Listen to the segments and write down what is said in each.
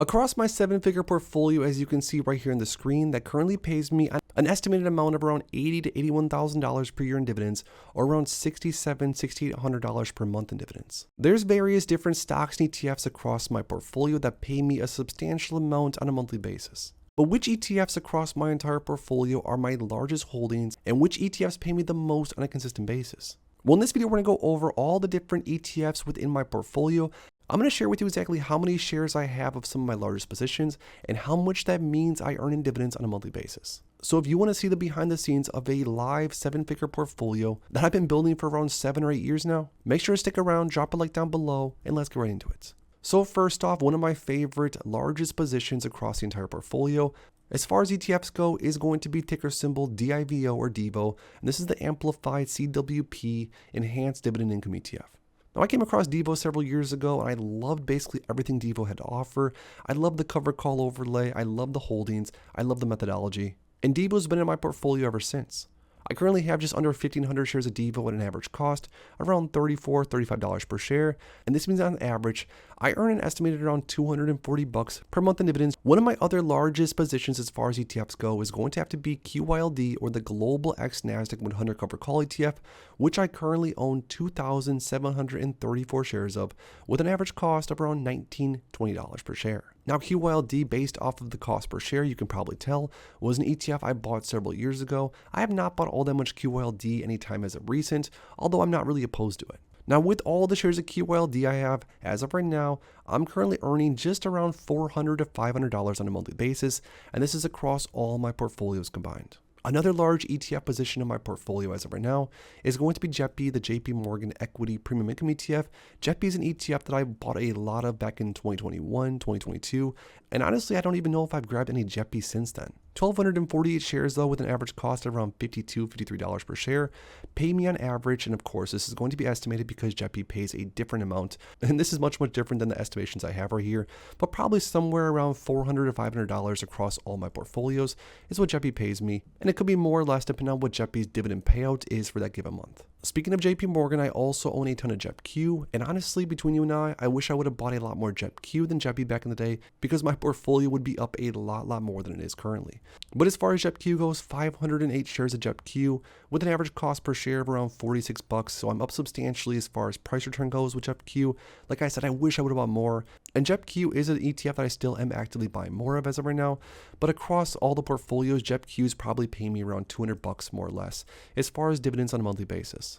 Across my 7-figure portfolio, as you can see right here on the screen, that currently pays me an estimated amount of around $80,000 to $81,000 per year in dividends, or around $6,700 to $6,800 per month in dividends. There's various different stocks and ETFs across my portfolio that pay me a substantial amount on a monthly basis. But which ETFs across my entire portfolio are my largest holdings, and which ETFs pay me the most on a consistent basis? Well, in this video, we're going to go over all the different ETFs within my portfolio. I'm going to share with you exactly how many shares I have of some of my largest positions and how much that means I earn in dividends on a monthly basis. So if you want to see the behind the scenes of a live 7-figure portfolio that I've been building for around 7 or 8 years now, make sure to stick around, drop a like down below, and let's get right into it. So first off, one of my favorite largest positions across the entire portfolio, as far as ETFs go, is going to be ticker symbol DIVO or DIVO, and this is the Amplified CWP Enhanced Dividend Income ETF. Now, I came across DIVO several years ago, and I loved basically everything DIVO had to offer. I love the cover call overlay, I love the holdings, I love the methodology, and DIVO's been in my portfolio ever since. I currently have just under 1,500 shares of DIVO at an average cost around $34, $35 per share, and this means on average, I earn an estimated around $240 per month in dividends. One of my other largest positions as far as ETFs go is going to have to be QYLD, or the Global X Nasdaq 100 Cover Call ETF, which I currently own 2,734 shares of with an average cost of around $19, $20 per share. Now, QYLD, based off of the cost per share, you can probably tell, was an ETF I bought several years ago. I have not bought all that much QYLD anytime as of recent, although I'm not really opposed to it. Now, with all the shares of QYLD I have, as of right now, I'm currently earning just around $400 to $500 on a monthly basis, and this is across all my portfolios combined. Another large ETF position in my portfolio as of right now is going to be JEPY, the JP Morgan Equity Premium Income ETF. JEPY is an ETF that I bought a lot of back in 2021, 2022, and honestly, I don't even know if I've grabbed any JEPY since then. 1,248 shares though, with an average cost of around $52, $53 per share, pay me on average, and of course this is going to be estimated because JEPY pays a different amount, and this is much different than the estimations I have right here, but probably somewhere around $400 to $500 across all my portfolios is what JEPY pays me, and it could be more or less depending on what JEPY's dividend payout is for that given month. Speaking of JP Morgan, I also own a ton of JEPQ, and honestly, between you and I wish I would have bought a lot more JEPQ than JEPY back in the day, because my portfolio would be up a lot more than it is currently. But as far as JEPQ goes, 508 shares of JEPQ with an average cost per share of around $46, so I'm up substantially as far as price return goes with JEPQ. Like I said, I wish I would have bought more, and JEPQ is an ETF that I still am actively buying more of as of right now, but across all the portfolios, JEPQ's probably paying me around $200 more or less as far as dividends on a monthly basis.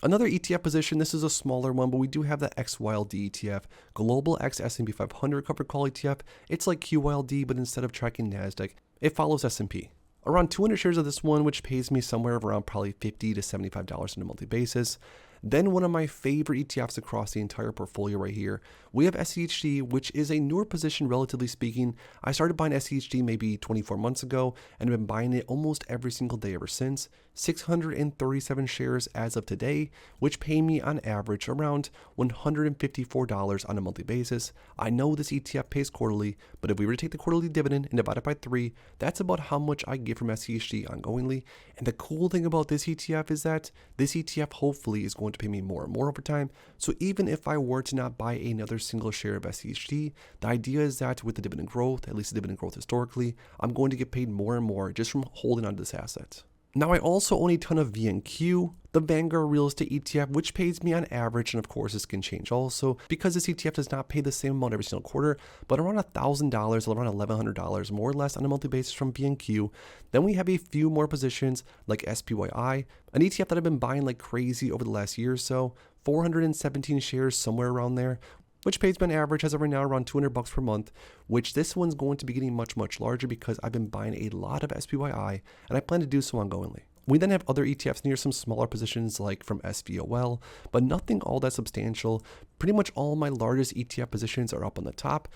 Another ETF position, this is a smaller one, but we do have the XYLD ETF, Global X S&P 500 Covered Call ETF. It's like QYLD, but instead of tracking NASDAQ, it follows S&P. Around 200 shares of this one, which pays me somewhere around probably $50 to $75 on a monthly basis. Then one of my favorite ETFs across the entire portfolio right here, we have SCHD, which is a newer position relatively speaking. I started buying SCHD maybe 24 months ago and have been buying it almost every single day ever since. 637 shares as of today, which pay me on average around $154 on a monthly basis. I know this ETF pays quarterly, but if we were to take the quarterly dividend and divide it by 3, that's about how much I get from SCHD ongoingly. And the cool thing about this ETF is that this ETF hopefully is going to pay me more and more over time. So even if I were to not buy another single share of SCHD, the idea is that with the dividend growth, at least the dividend growth historically, I'm going to get paid more and more just from holding onto this asset. Now, I also own a ton of VNQ, the Vanguard Real Estate ETF, which pays me on average, and of course this can change also, because this ETF does not pay the same amount every single quarter, but around $1,000, around $1,100 more or less on a monthly basis from VNQ. Then we have a few more positions like SPYI, an ETF that I've been buying like crazy over the last year or so, 417 shares, somewhere around there, which pays me on average as of right now around $200 per month, which this one's going to be getting much larger because I've been buying a lot of SPYI, and I plan to do so ongoingly. We then have other ETFs near some smaller positions like from SVOL, but nothing all that substantial. Pretty much all my largest ETF positions are up on the top,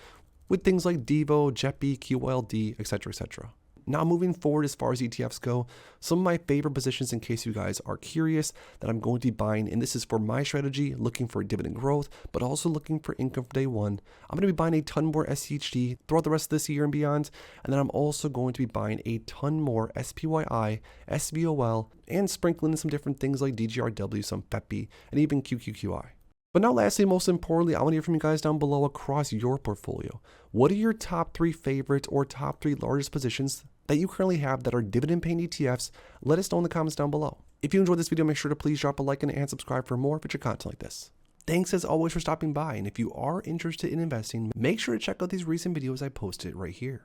with things like DIVO, JEPY, QYLD, etc., etc. Now, moving forward as far as ETFs go, some of my favorite positions, in case you guys are curious, that I'm going to be buying, and this is for my strategy, looking for dividend growth, but also looking for income from day one. I'm going to be buying a ton more SCHD throughout the rest of this year and beyond, and then I'm also going to be buying a ton more SPYI, SVOL, and sprinkling in some different things like DGRW, some FEPI, and even QQQI. But now lastly, most importantly, I want to hear from you guys down below across your portfolio. What are your top 3 favorites or top 3 largest positions that you currently have that are dividend paying ETFs? Let us know in the comments down below. If you enjoyed this video, make sure to please drop a like and subscribe for more future content like this. Thanks as always for stopping by, and if you are interested in investing, make sure to check out these recent videos I posted right here.